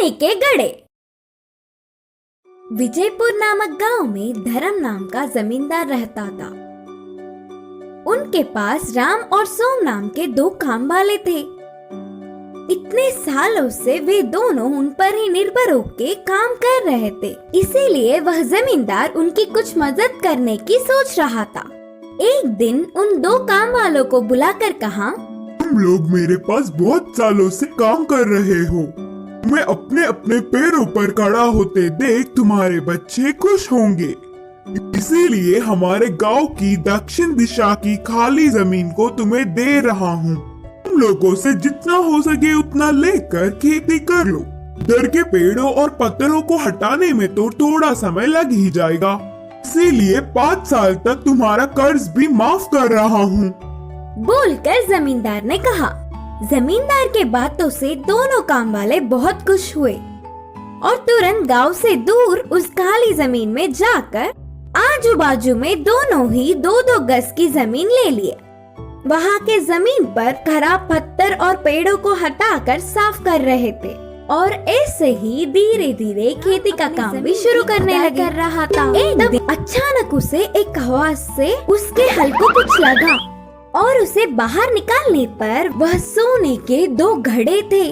सोने के घड़े। विजयपुर नामक गांव में धर्म नाम का जमींदार रहता था। उनके पास राम और सोम नाम के दो काम वाले थे। इतने सालों से वे दोनों उन पर ही निर्भर होकर काम कर रहे थे, इसीलिए वह जमींदार उनकी कुछ मदद करने की सोच रहा था। एक दिन उन दो काम वालों को बुलाकर कहा, तुम लोग मेरे पास बहुत सालों से काम कर रहे हो। मैं अपने अपने पैरों पर खड़ा होते देख तुम्हारे बच्चे खुश होंगे, इसीलिए हमारे गांव की दक्षिण दिशा की खाली जमीन को तुम्हें दे रहा हूँ। तुम लोगों से जितना हो सके उतना लेकर खेती कर लो। इधर के पेड़ों और पत्थरों को हटाने में तो थोड़ा समय लग ही जाएगा, इसीलिए 5 साल तक तुम्हारा कर्ज भी माफ कर रहा हूँ। बोलकर जमींदार ने कहा। जमींदार के बातों से दोनों काम वाले बहुत खुश हुए और तुरंत गांव से दूर उस खाली जमीन में जाकर आजू बाजू में दोनों ही 2-2 गज की जमीन ले लिए। वहाँ के जमीन पर खराब पत्थर और पेड़ों को हटाकर साफ कर रहे थे और ऐसे ही धीरे धीरे खेती का काम भी शुरू करने लगे रहा था। एक दिन अचानक उसे एक आवाज से उसके हल को कुछ लगा और उसे बाहर निकालने पर वह सोने के 2 घड़े थे।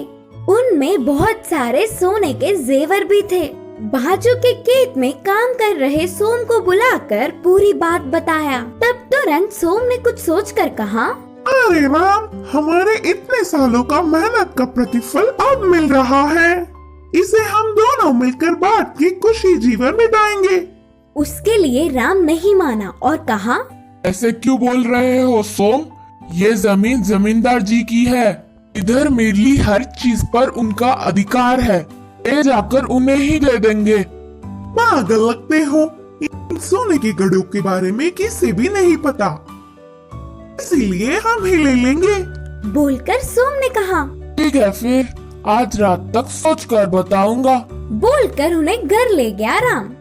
उनमें बहुत सारे सोने के जेवर भी थे। बाजू के खेत में काम कर रहे सोम को बुलाकर पूरी बात बताया। तब तुरंत सोम ने कुछ सोचकर कहा, अरे राम, हमारे इतने सालों का मेहनत का प्रतिफल अब मिल रहा है। इसे हम दोनों मिलकर बांट के खुशी जीवन बिताएंगे। उसके लिए राम नहीं माना और कहा, ऐसे क्यों बोल रहे हो सोम? ये जमीन जमींदार जी की है। इधर मेरी हर चीज पर उनका अधिकार है। ले जाकर उन्हें ही दे देंगे। पागल लगते हो। इन सोने के घड़ों के बारे में किसी भी नहीं पता, इसीलिए हम ही ले लेंगे। बोलकर सोम ने कहा, ठीक है, फिर आज रात तक सोच कर बताऊंगा। बोलकर उन्हें घर ले गया राम।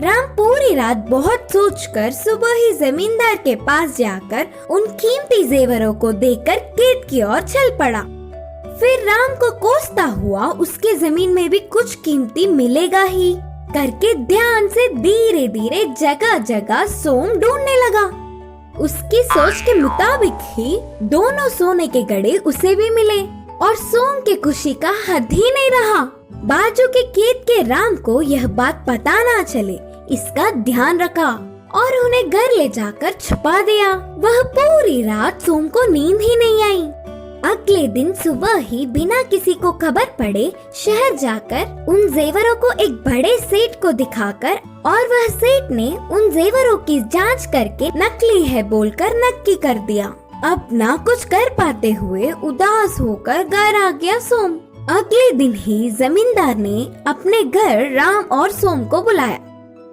राम पूरी रात बहुत सोचकर सुबह ही जमींदार के पास जाकर उन कीमती जेवरों को देकर खेत की ओर चल पड़ा। फिर राम को कोसता हुआ उसके जमीन में भी कुछ कीमती मिलेगा ही करके ध्यान से धीरे धीरे जगह जगह सोम ढूंढने लगा। उसकी सोच के मुताबिक ही दोनों सोने के घड़े उसे भी मिले और सोम की खुशी का हद ही नहीं रहा। बाजू के खेत के राम को यह बात पता ना चले, इसका ध्यान रखा और उन्हें घर ले जाकर छुपा दिया। वह पूरी रात सोम को नींद ही नहीं आई। अगले दिन सुबह ही बिना किसी को खबर पड़े शहर जाकर उन जेवरों को एक बड़े सेठ को दिखाकर और वह सेठ ने उन जेवरों की जांच करके नकली है बोलकर नक्की कर दिया। अब ना कुछ कर पाते हुए उदास होकर घर आ गया सोम। अगले दिन ही जमींदार ने अपने घर राम और सोम को बुलाया।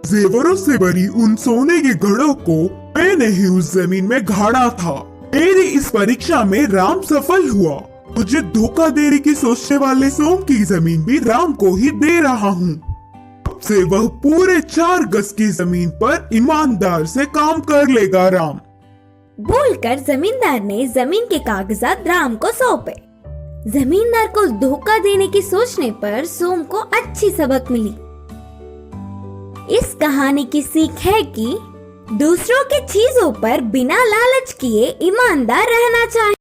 जेवरों से भरी उन सोने के घड़ों को मैंने ही उस जमीन में गाड़ा था। मेरी इस परीक्षा में राम सफल हुआ। मुझे धोखा देने की सोचने वाले सोम की जमीन भी राम को ही दे रहा हूँ। अब से वह पूरे 4 गज की जमीन पर ईमानदार से काम कर लेगा राम। बोलकर जमींदार ने जमीन के कागजात राम को सौंपे। जमींदार को धोखा देने की सोचने पर सोम को अच्छी सबक मिली। इस कहानी की सीख है कि दूसरों की चीजों पर बिना लालच किए ईमानदार रहना चाहिए।